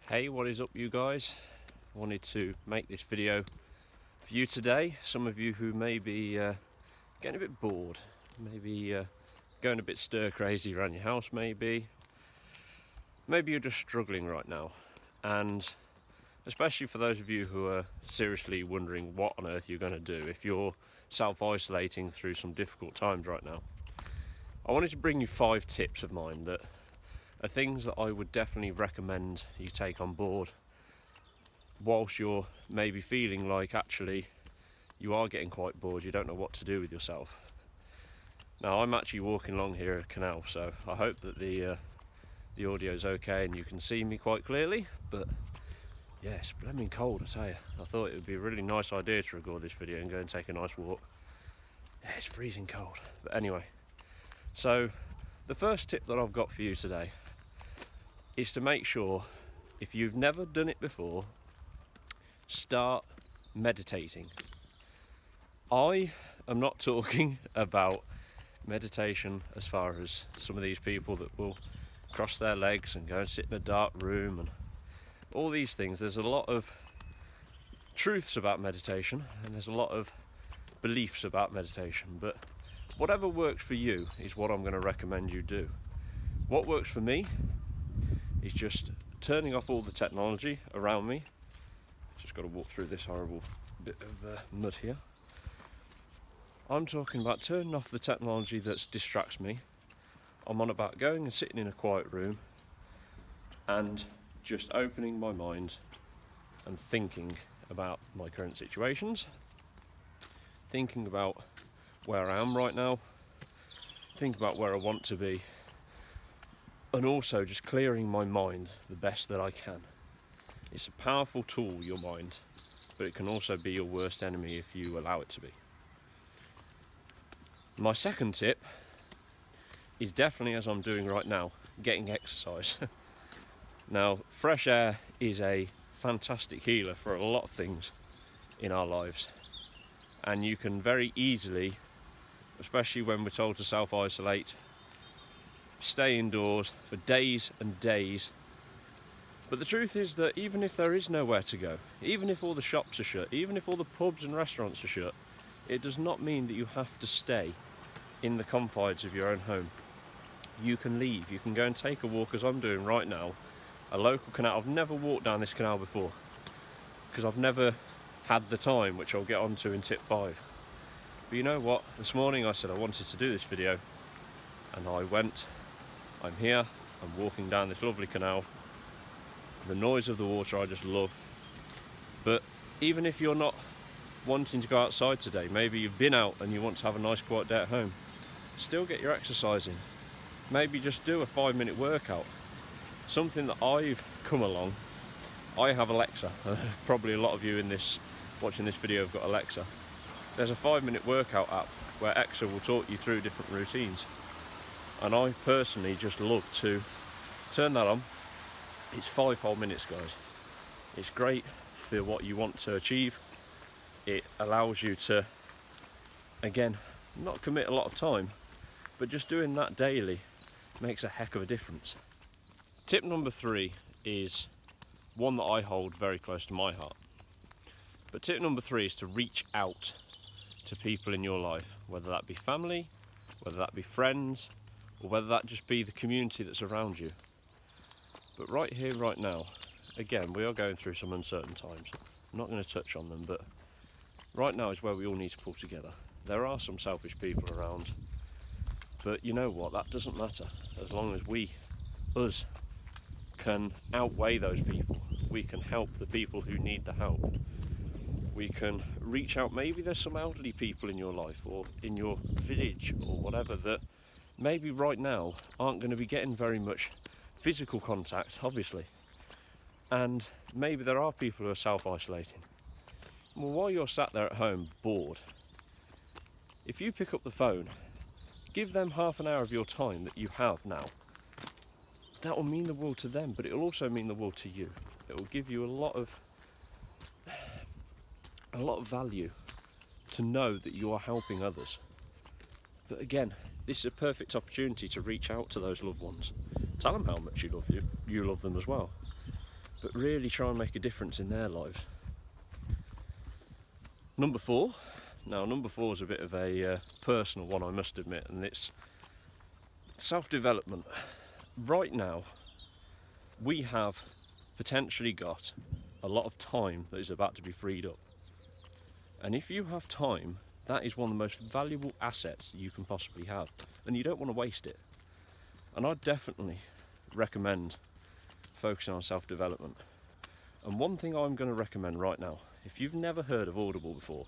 Hey, what is up you guys? Wanted to make this video for you today. Some of you who may be getting a bit bored, maybe going a bit stir crazy around your house, maybe you're just struggling right now, and especially for those of you who are seriously wondering what on earth you're going to do if you're self-isolating through some difficult times right now. I wanted to bring you 5 tips of mine that are things that I would definitely recommend you take on board whilst you're maybe feeling like actually you are getting quite bored, you don't know what to do with yourself. Now I'm actually walking along here at a canal, so I hope that the audio is okay and you can see me quite clearly, but yeah, it's blooming cold, I tell you. I thought it would be a really nice idea to record this video and go and take a nice walk. Yeah, it's freezing cold. But anyway, so the first tip that I've got for you today is to make sure, if you've never done it before, start meditating. I am not talking about meditation as far as some of these people that will cross their legs and go and sit in a dark room and all these things. There's a lot of truths about meditation and there's a lot of beliefs about meditation, but whatever works for you is what I'm going to recommend you do. What works for me is just turning off all the technology around me. Just got to walk through this horrible bit of mud here. I'm talking about turning off the technology that distracts me. I'm on about going and sitting in a quiet room and just opening my mind and thinking about my current situations, thinking about where I am right now, think about where I want to be, and also just clearing my mind the best that I can. It's a powerful tool, your mind, but it can also be your worst enemy if you allow it to be. My second tip is definitely, as I'm doing right now, getting exercise. Now, fresh air is a fantastic healer for a lot of things in our lives, and you can very easily, especially when we're told to self-isolate, stay indoors for days and days. But the truth is that even if there is nowhere to go, even if all the shops are shut, even if all the pubs and restaurants are shut, it does not mean that you have to stay in the confines of your own home. You can leave, you can go and take a walk, as I'm doing right now, a local canal. I've never walked down this canal before because I've never had the time, which I'll get onto in tip 5. But you know what, this morning I said I wanted to do this video and I went. I'm here, I'm walking down this lovely canal. The noise of the water I just love. But even if you're not wanting to go outside today, maybe you've been out and you want to have a nice quiet day at home, still get your exercise in. Maybe just do a 5-minute workout. Something that I've come along, I have Alexa. Probably a lot of you in this watching this video have got Alexa. There's a 5-minute workout app where Alexa will talk you through different routines. And I personally just love to turn that on. It's 5 whole minutes, guys. It's great for what you want to achieve. It allows you to, again, not commit a lot of time, but just doing that daily makes a heck of a difference. Tip number 3 is one that I hold very close to my heart. But tip number 3 is to reach out to people in your life, whether that be family, whether that be friends, or whether that just be the community that's around you. But right here, right now, again, we are going through some uncertain times. I'm not going to touch on them, but right now is where we all need to pull together. There are some selfish people around, but you know what, that doesn't matter. As long as us, can outweigh those people. We can help the people who need the help. We can reach out. Maybe there's some elderly people in your life or in your village or whatever that maybe right now aren't going to be getting very much physical contact, obviously. And maybe there are people who are self-isolating. Well, while you're sat there at home bored, if you pick up the phone, give them half an hour of your time that you have now. That will mean the world to them, but it will also mean the world to you. It will give you a lot of value to know that you are helping others. But again, this is a perfect opportunity to reach out to those loved ones. Tell them how much you love them as well. but really try and make a difference in their lives. Number 4. Now, number 4 is a bit of a personal one, I must admit, and it's self-development. Right now, we have potentially got a lot of time that is about to be freed up. And if you have time, that is one of the most valuable assets you can possibly have, and you don't want to waste it. And I definitely recommend focusing on self-development. And one thing I'm going to recommend right now, if you've never heard of Audible before,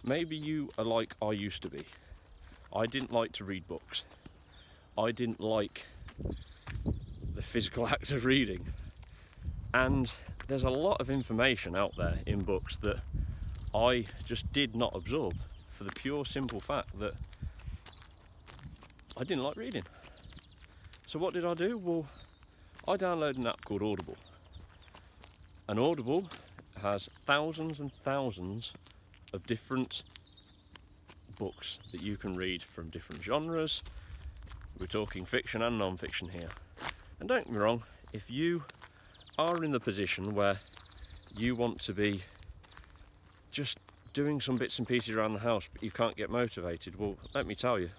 maybe you are like I used to be. I didn't like to read books. I didn't like the physical act of reading. And there's a lot of information out there in books that I just did not absorb, for the pure simple fact that I didn't like reading. So what did I do? Well, I downloaded an app called Audible. And Audible has thousands and thousands of different books that you can read from different genres. We're talking fiction and non-fiction here. And don't get me wrong, if you are in the position where you want to be just doing some bits and pieces around the house but you can't get motivated, well, let me tell you,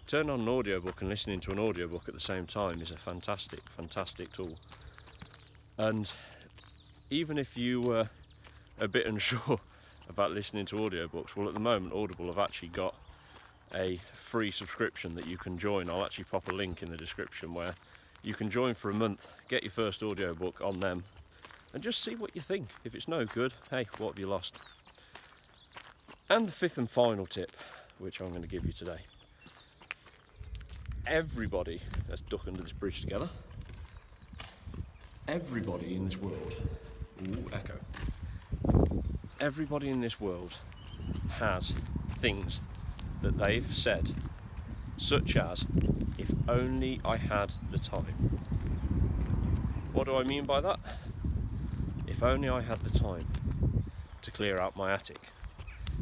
turn on an audiobook and listening to an audiobook at the same time is a fantastic tool. And even if you were a bit unsure about listening to audiobooks, well, at the moment Audible have actually got a free subscription that you can join. I'll actually pop a link in the description where you can join for a month, get your first audiobook on them, and just see what you think. If it's no good, hey, what have you lost? And the 5th and final tip, which I'm going to give you today. Everybody, let's duck under this bridge together. Everybody in this world, echo. Everybody in this world has things that they've said, such as, if only I had the time. What do I mean by that? If only I had the time to clear out my attic.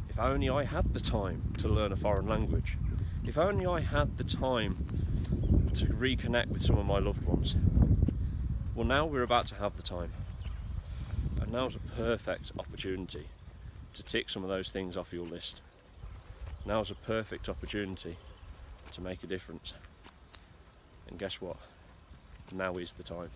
If only I had the time to learn a foreign language. If only I had the time to reconnect with some of my loved ones. Well, now we're about to have the time. And now's a perfect opportunity to tick some of those things off your list. Now's a perfect opportunity to make a difference. And guess what? Now is the time.